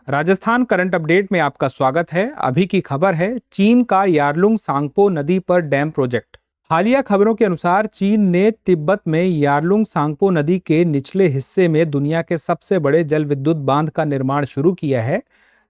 Rajasthan current update में आपका स्वागत है। अभी की खबर है चीन का यारलुंग सांगपो नदी पर डैम प्रोजेक्ट। हालिया खबरों के अनुसार चीन ने तिब्बत में यारलुंग सांगपो नदी के निचले हिस्से में दुनिया के सबसे बड़े जल विद्युत बांध का निर्माण शुरू किया है,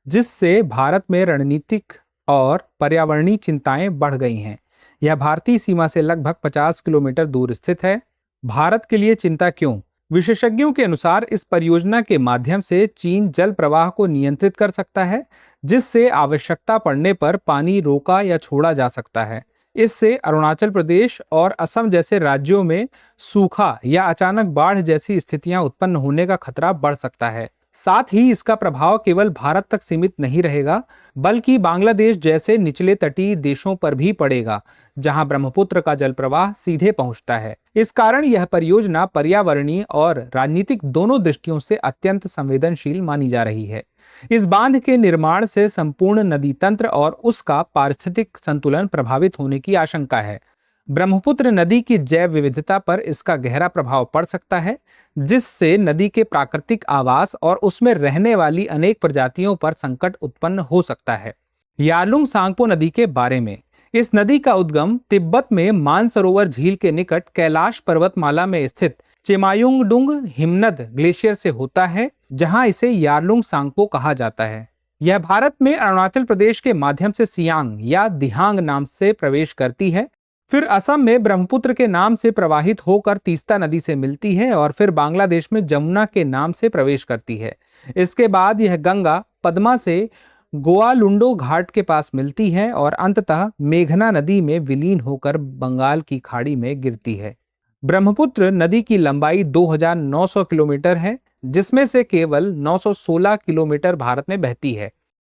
जिससे भारत में रणनीतिक और पर्यावरणीय चिंताएं बढ़ गई हैं। यह भारतीय सीमा से लगभग 50 किलोमीटर दूर स्थित है। भारत के लिए चिंता क्यों? विशेषज्ञों के अनुसार इस परियोजना के माध्यम से चीन जल प्रवाह को नियंत्रित कर सकता है, जिससे आवश्यकता पड़ने पर पानी रोका या छोड़ा जा सकता है। इससे अरुणाचल प्रदेश और असम जैसे राज्यों में सूखा या अचानक बाढ़ जैसी स्थितियां उत्पन्न होने का खतरा बढ़ सकता है। साथ ही इसका प्रभाव केवल भारत तक सीमित नहीं रहेगा, बल्कि बांग्लादेश जैसे निचले तटीय देशों पर भी पड़ेगा, जहां ब्रह्मपुत्र का जल प्रवाह सीधे पहुंचता है। इस कारण यह परियोजना पर्यावरणीय और राजनीतिक दोनों दृष्टियों से अत्यंत संवेदनशील मानी जा रही है। इस बांध के निर्माण से संपूर्ण नदी तंत्र और उसका पारिस्थितिक संतुलन प्रभावित होने की आशंका है। ब्रह्मपुत्र नदी की जैव विविधता पर इसका गहरा प्रभाव पड़ सकता है, जिससे नदी के प्राकृतिक आवास और उसमें रहने वाली अनेक प्रजातियों पर संकट उत्पन्न हो सकता है। यारलुंग सांगपो नदी के बारे में। इस नदी का उद्गम तिब्बत में मानसरोवर झील के निकट कैलाश पर्वतमाला में स्थित चेमायुंगडुंग हिमनद ग्लेशियर से होता है, जहां इसे यारलुंग सांगपो कहा जाता है। यह भारत में अरुणाचल प्रदेश के माध्यम से सियांग या दिहांग नाम से प्रवेश करती है, फिर असम में ब्रह्मपुत्र के नाम से प्रवाहित होकर तीस्ता नदी से मिलती है और फिर बांग्लादेश में जमुना के नाम से प्रवेश करती है। इसके बाद यह गंगा पद्मा से गोवालुंडो घाट के पास मिलती है और अंततः मेघना नदी में विलीन होकर बंगाल की खाड़ी में गिरती है। ब्रह्मपुत्र नदी की लंबाई 2900 किलोमीटर है, जिसमें से केवल 916 किलोमीटर भारत में बहती है।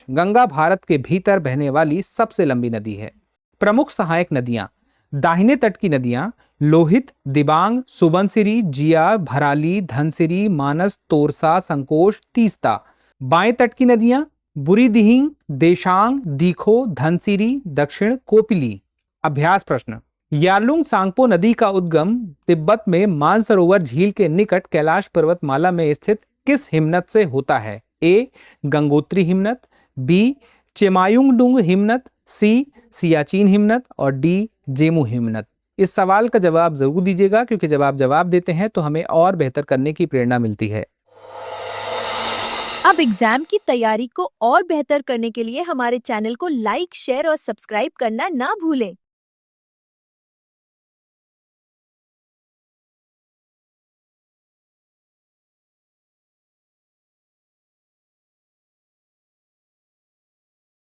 गंगा भारत के भीतर बहने वाली सबसे लंबी नदी है। प्रमुख सहायक नदियां। दाहिने तट की नदियां लोहित, दिबांग, सुबनसिरी, जिया, भराली, धनसिरी, मानस, तोरसा, संकोश, तीस्ता। बाएं तट की नदियां बुरीदिहिंग, देशांग, दीखो, धनसिरी, दक्षिण कोपिली। अभ्यास प्रश्न। यारलुंग सांगपो नदी का उद्गम तिब्बत में मानसरोवर झील के निकट कैलाश पर्वतमाला में स्थित किस हिमनद से होता है? ए गंगोत्री हिमनद, बी चेमायुंगडुंग हिमनद, सी सियाचिन हिमनद और डी जेमू हिमनद। इस सवाल का जवाब जरूर दीजिएगा, क्योंकि जब आप जवाब देते हैं तो हमें और बेहतर करने की प्रेरणा मिलती है। अब एग्जाम की तैयारी को और बेहतर करने के लिए हमारे चैनल को लाइक, शेयर और सब्सक्राइब करना ना भूलें।